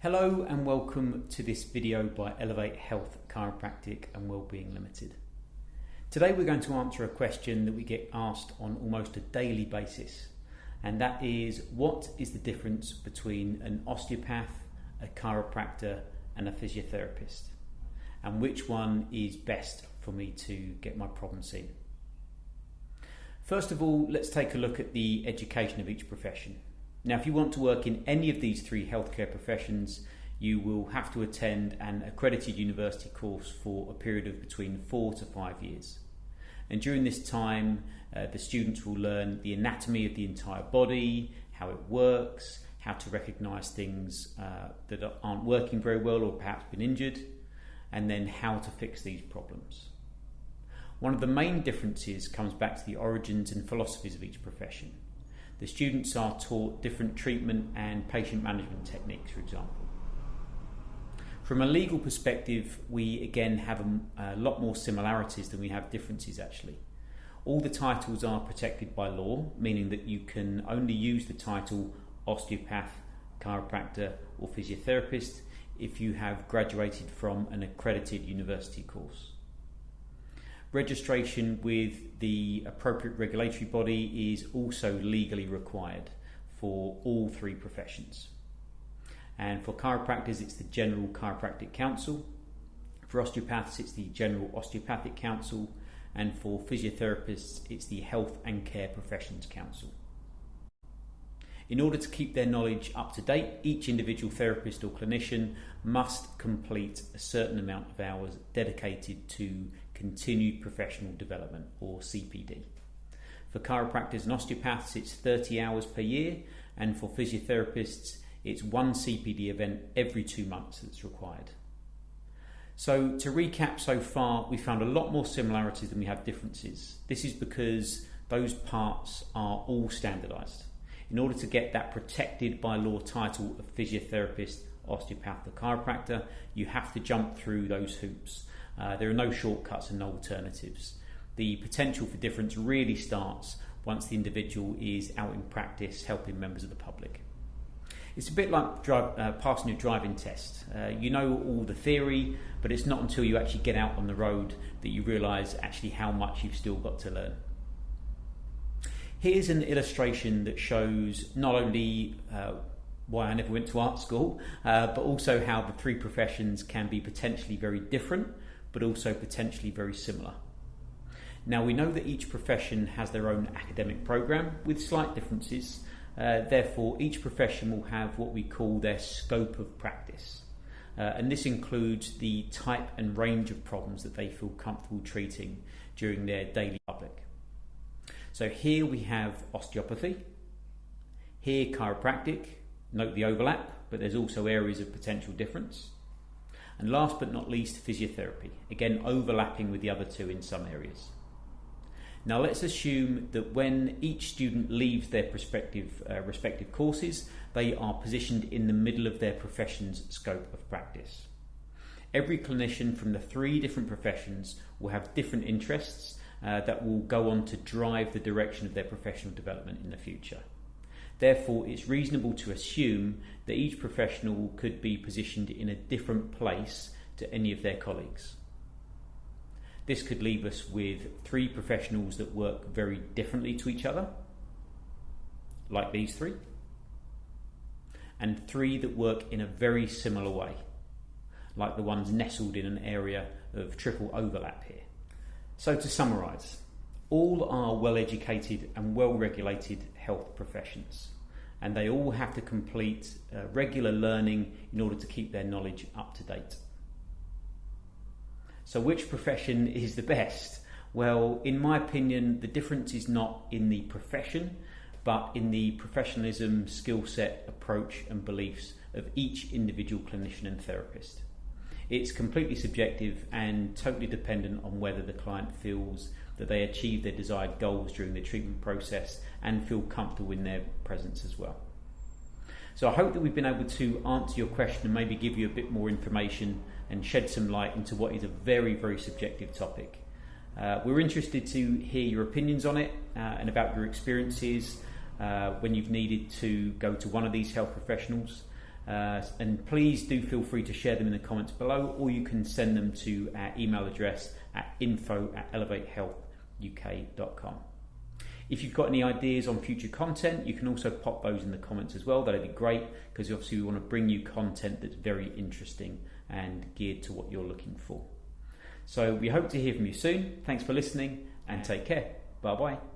Hello and welcome to this video by Elevate Health Chiropractic and Wellbeing Limited. Today we're going to answer a question that we get asked on almost a daily basis, and that is, what is the difference between an osteopath, a chiropractor and a physiotherapist, and which one is best for me to get my problem seen? First of all, let's take a look at the education of each profession. Now, if you want to work in any of these three healthcare professions, you will have to attend an accredited university course for a period of between 4 to 5 years. And during this time, the students will learn the anatomy of the entire body, how it works, how to recognise things that aren't working very well or perhaps been injured, and then how to fix these problems. One of the main differences comes back to the origins and philosophies of each profession. The students are taught different treatment and patient management techniques, for example. From a legal perspective, we again have a lot more similarities than we have differences actually. All the titles are protected by law, meaning that you can only use the title osteopath, chiropractor or physiotherapist if you have graduated from an accredited university course. Registration with the appropriate regulatory body is also legally required for all three professions. And for chiropractors, it's the General Chiropractic Council. For osteopaths, it's the General Osteopathic Council. And for physiotherapists, it's the Health and Care Professions Council. In order to keep their knowledge up to date, each individual therapist or clinician must complete a certain amount of hours dedicated to continued professional development, or CPD. For chiropractors and osteopaths, it's 30 hours per year, and for physiotherapists, it's one CPD event every 2 months that's required. So to recap so far, we found a lot more similarities than we have differences. This is because those parts are all standardised. In order to get that protected by law title of physiotherapist, osteopath or chiropractor, you have to jump through those hoops. There are no shortcuts and no alternatives. The potential for difference really starts once the individual is out in practice helping members of the public. It's a bit like passing your driving test. You know all the theory, but it's not until you actually get out on the road that you realise actually how much you've still got to learn. Here's an illustration that shows not only why I never went to art school, but also how the three professions can be potentially very different, but also potentially very similar. Now, we know that each profession has their own academic program with slight differences. Therefore, each profession will have what we call their scope of practice. And this includes the type and range of problems that they feel comfortable treating during their daily public. So here we have osteopathy, here chiropractic, note the overlap, but there's also areas of potential difference. And last but not least, physiotherapy, again overlapping with the other two in some areas. Now let's assume that when each student leaves their respective courses, they are positioned in the middle of their profession's scope of practice. Every clinician from the three different professions will have different interests that will go on to drive the direction of their professional development in the future. Therefore, it's reasonable to assume that each professional could be positioned in a different place to any of their colleagues. This could leave us with three professionals that work very differently to each other, like these three, and three that work in a very similar way, like the ones nestled in an area of triple overlap here. So to summarise, all are well-educated and well-regulated health professions, and they all have to complete regular learning in order to keep their knowledge up to date. So which profession is the best? Well, in my opinion, the difference is not in the profession, but in the professionalism, skill set, approach and beliefs of each individual clinician and therapist. It's completely subjective and totally dependent on whether the client feels that they achieve their desired goals during the treatment process and feel comfortable in their presence as well. So I hope that we've been able to answer your question and maybe give you a bit more information and shed some light into what is a very, very subjective topic. We're interested to hear your opinions on it and about your experiences when you've needed to go to one of these health professionals. And please do feel free to share them in the comments below, or you can send them to our email address at info@elevatehealthuk.com. If you've got any ideas on future content, you can also pop those in the comments as well. That'd be great, because obviously we want to bring you content that's very interesting and geared to what you're looking for. So we hope to hear from you soon. Thanks for listening and take care. Bye bye.